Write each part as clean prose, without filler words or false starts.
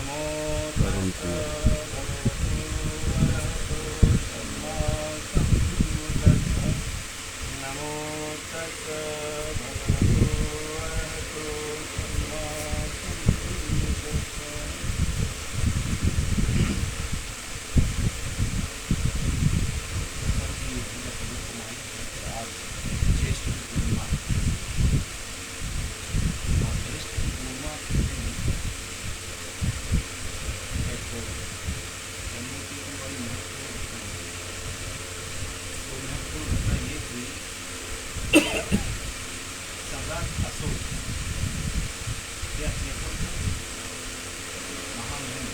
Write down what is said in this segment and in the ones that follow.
नमो परम तस् पूज्य भगवतो अरहतो सम्मा सम्बुद्धस्स। नमो तस् भगवतो अरहतो सम्मा सम्बुद्धस्स। स्वर्गीय भगत कुमार आज ज्येष्ठ पूर्णिमा और ज्येष्ठ पूर्णिमा के दिन एक जम्मू की भी बड़ी महत्वपूर्ण घटना हुई। वो महत्वपूर्ण घटना ये थी कि सम्राट अशोक के अपने पुत्र महामहिम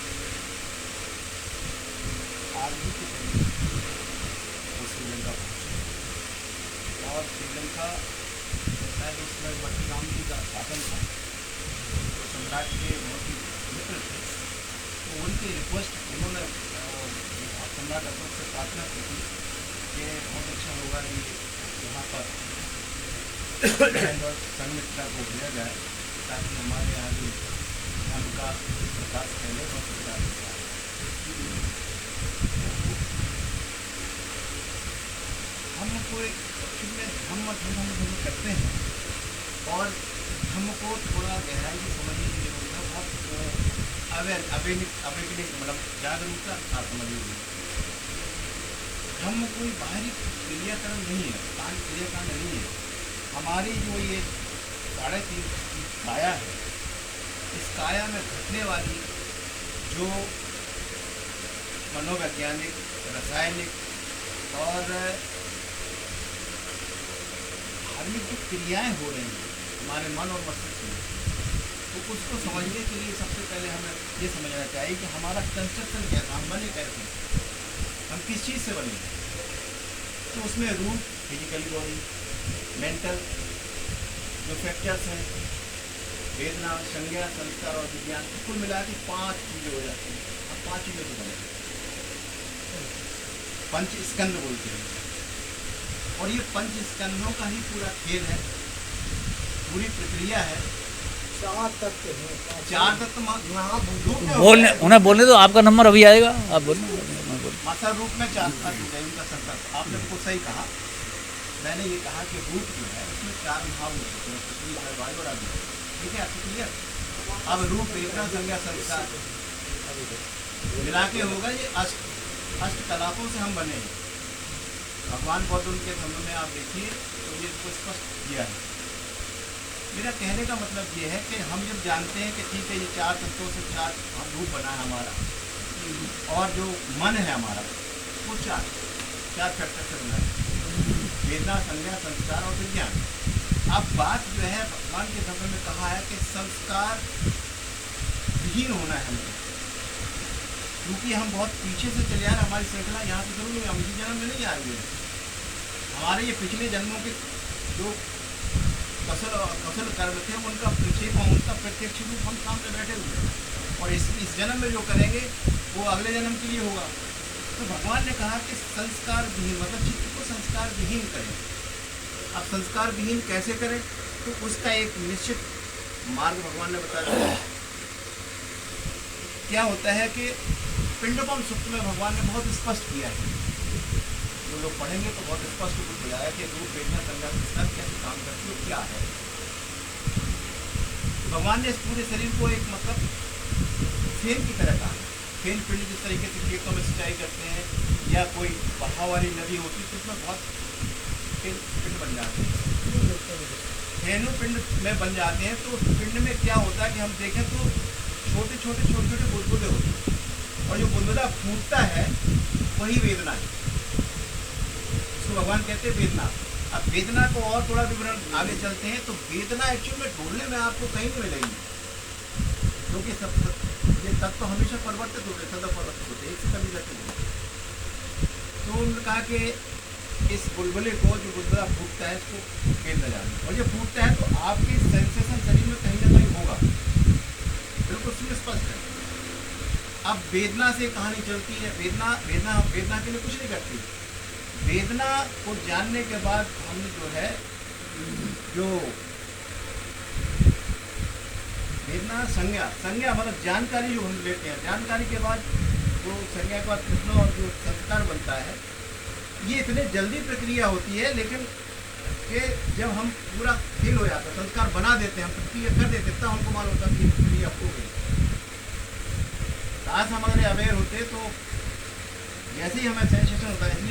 आरंभी के समय वो श्रीलंका पहुँचे और श्रीलंका शायद उस समय मट्टी गांधी का शासन था, तो सम्राट के बहुत ही मित्र थे। तो उनकी रिक्वेस्ट उन्होंने सम्राट अशोक से प्रार्थना की थी कि बहुत अच्छा होगा कि यहाँ पर लैंड और संमित्रा को भेजा जाए ताकि हमारे यहाँ भी धर्म का विकास फैले और प्रचार होता है। हम कोई एक्चुअली में धर्म करते हैं और धर्म को थोड़ा गहराई से समझने की जरूरत है। बहुत अवेकनिक मतलब जागरूकता था समझने की। धर्म कोई बाहरी क्रियाकरण नहीं है, क्रियाकांड नहीं है। हमारी जो ये 3.5 की काया है, इस काया में घटने वाली जो मनोवैज्ञानिक, रासायनिक और धार्मिक जो क्रियाएँ हो रही हैं हमारे मन और मस्तिष्क में, तो उसको समझने के लिए सबसे पहले हमें ये समझना चाहिए कि हमारा कंस्ट्रक्शन कैसा, हम बने कैसे, हम किस चीज़ से बने। तो उसमें रूप फिजिकल बॉडी, मेंटल जो फैक्टर्स हैं, वेदना, संज्ञा, संस्कार और विज्ञान, कुल मिला के 5 चीज़ें हो जाती हैं। हम 5 चीज़ों से बने, पंच स्कंद बोलते हैं। और ये पंच स्कंदों का ही पूरा खेल है, पूरी प्रक्रिया है। 4 तत्व हैं। 4 तत्व रूप में बोलने उन्हें बोलने दो, आपका नंबर अभी आएगा, आप बोलना। मात्रा रूप में 4 तत्व है उनका संकल्प। आपने बिल्कुल सही कहा। मैंने ये कहा कि रूप जो है उसमें 4 भाव होते हैं, पृथ्वी, जल, वायु और अग्नि। ठीक है, आपको क्लियर। अब रूप, वेदना, संज्ञा, संस्कार मिला के होगा ये अष्ट कलापों से हम बने हैं। भगवान बौद्ध उनके धर्म में आप देखिए तो ये इसको स्पष्ट किया है। मेरा कहने का मतलब ये है कि हम जब जानते हैं कि ठीक है ये 4 तत्वों से 4 रूप बना है हमारा, और जो मन है हमारा वो 4 फैक्टर से बना है, वेदना, संज्ञा, संस्कार और विज्ञान। अब बात जो है भगवान के धर्म में कहा है कि संस्कार विहीन होना है हमें, क्योंकि हम बहुत पीछे से चले आ रहे, हमारी श्रृंखला यहाँ से शुरू हुई, हम इसी जन्म में नहीं आ रही है। हमारे ये पिछले जन्मों के जो कौशल कर्म थे उनका प्रक्षेप, उनका प्रत्यक्ष रूप हम सामने बैठे हुए हैं, और इस जन्म में जो करेंगे वो अगले जन्म के लिए होगा। तो भगवान ने कहा कि संस्कार विहीन, मतलब चित्त को संस्कार विहीन करें। अब संस्कार विहीन कैसे करें, तो उसका एक निश्चित मार्ग भगवान ने बता दिया। क्या होता है कि पिंडोपम सूत्र में भगवान ने बहुत स्पष्ट किया है, जो लोग पढ़ेंगे तो बहुत स्पष्ट रूप हो जाएगा कि रूप, वेदना, संज्ञा, संस्कार कैसे काम करती है, क्या है। तो भगवान ने इस पूरे शरीर को एक मतलब फेन की तरह कहा। फेन पिंड जिस तरीके से खेतों में सिंचाई करते हैं या कोई बहाव वाली नदी होती है तो उसमें बहुत पिंड बन जाते हैं, फेनु पिंड में बन जाते हैं। तो उस पिंड में क्या होता है कि हम देखें तो छोटे छोटे बुलबुले होते हैं, और जो बुलबुला फूटता है वही वेदना है। इसको भगवान कहते हैं वेदना। अब वेदना को और थोड़ा विवरण आगे चलते हैं तो वेदना एक्चुअल में ढूंढने में आपको कहीं नहीं मिलेगी, क्योंकि ये तत्व हमेशा परिवर्तित होते, सदा परिवर्तित होते, एक से कभी रहते नहीं। तो उन्होंने कहा कि इस बुलबुले को, जो बुलबुला फूटता है, इसको फेर न जाने, और ये फूटता है तो आपकी सेंसेशन शरीर में कहीं ना कहीं होगा, बिल्कुल सुस्पष्ट है। अब वेदना से कहानी चलती है। वेदना के लिए कुछ नहीं करती। वेदना को जानने के बाद हम जो है, जो वेदना अपना संज्ञा संज्ञा मतलब जानकारी जो हम लेते हैं, जानकारी के बाद जो संज्ञा के बाद प्रश्न और जो संस्कार बनता है, ये इतने जल्दी प्रक्रिया होती है, लेकिन कि जब हम पूरा फील हो जाता है, संस्कार बना देते हैं, हम प्रक्रिया कर देते हैं, तब हमको मालूम होता है कि ये प्रक्रिया हो गई। काश हम अगर अवेयर होते तो जैसे ही हमें सेंसेशन होता है, इसलिए